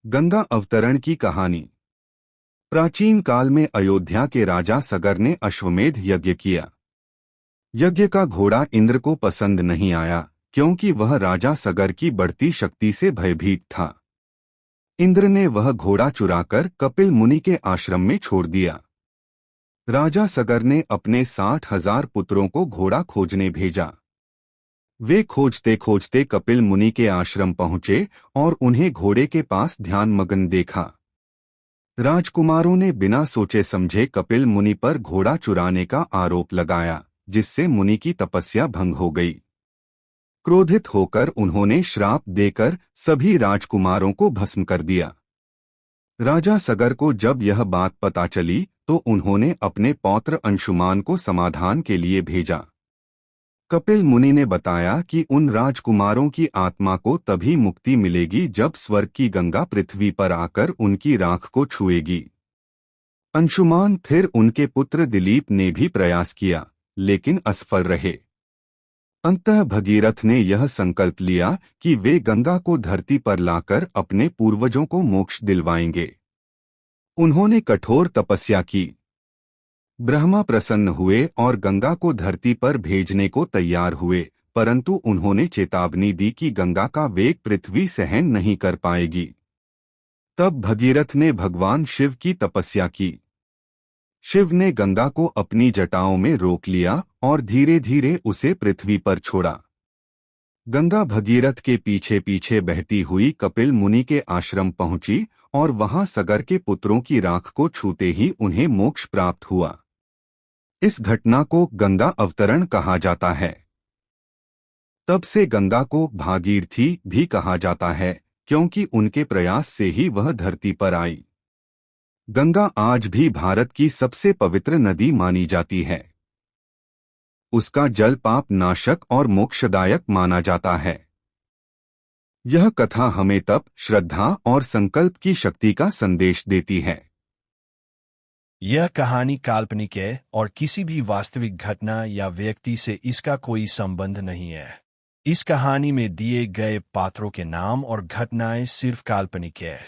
गंगा अवतरण की कहानी। प्राचीन काल में अयोध्या के राजा सगर ने अश्वमेध यज्ञ किया। यज्ञ का घोड़ा इंद्र को पसंद नहीं आया, क्योंकि वह राजा सगर की बढ़ती शक्ति से भयभीत था। इंद्र ने वह घोड़ा चुराकर कपिल मुनि के आश्रम में छोड़ दिया। राजा सगर ने अपने 60,000 पुत्रों को घोड़ा खोजने भेजा। वे खोजते खोजते कपिल मुनि के आश्रम पहुंचे और उन्हें घोड़े के पास ध्यानमग्न देखा। राजकुमारों ने बिना सोचे समझे कपिल मुनि पर घोड़ा चुराने का आरोप लगाया, जिससे मुनि की तपस्या भंग हो गई। क्रोधित होकर उन्होंने श्राप देकर सभी राजकुमारों को भस्म कर दिया। राजा सगर को जब यह बात पता चली तो उन्होंने अपने पौत्र अंशुमान को समाधान के लिए भेजा। कपिल मुनि ने बताया कि उन राजकुमारों की आत्मा को तभी मुक्ति मिलेगी जब स्वर्ग की गंगा पृथ्वी पर आकर उनकी राख को छुएगी। अंशुमान फिर उनके पुत्र दिलीप ने भी प्रयास किया, लेकिन असफल रहे। अंततः भगीरथ ने यह संकल्प लिया कि वे गंगा को धरती पर लाकर अपने पूर्वजों को मोक्ष दिलवाएंगे। उन्होंने कठोर तपस्या की। ब्रह्मा प्रसन्न हुए और गंगा को धरती पर भेजने को तैयार हुए, परंतु उन्होंने चेतावनी दी कि गंगा का वेग पृथ्वी सहन नहीं कर पाएगी। तब भगीरथ ने भगवान शिव की तपस्या की। शिव ने गंगा को अपनी जटाओं में रोक लिया और धीरे धीरे उसे पृथ्वी पर छोड़ा। गंगा भगीरथ के पीछे पीछे बहती हुई कपिल मुनि के आश्रम पहुंची और वहां सगर के पुत्रों की राख को छूते ही उन्हें मोक्ष प्राप्त हुआ। इस घटना को गंगा अवतरण कहा जाता है। तब से गंगा को भागीरथी भी कहा जाता है, क्योंकि उनके प्रयास से ही वह धरती पर आई। गंगा आज भी भारत की सबसे पवित्र नदी मानी जाती है। उसका जल पाप नाशक और मोक्षदायक माना जाता है। यह कथा हमें तप, श्रद्धा और संकल्प की शक्ति का संदेश देती है। यह कहानी काल्पनिक है और किसी भी वास्तविक घटना या व्यक्ति से इसका कोई संबंध नहीं है। इस कहानी में दिए गए पात्रों के नाम और घटनाएं सिर्फ काल्पनिक है।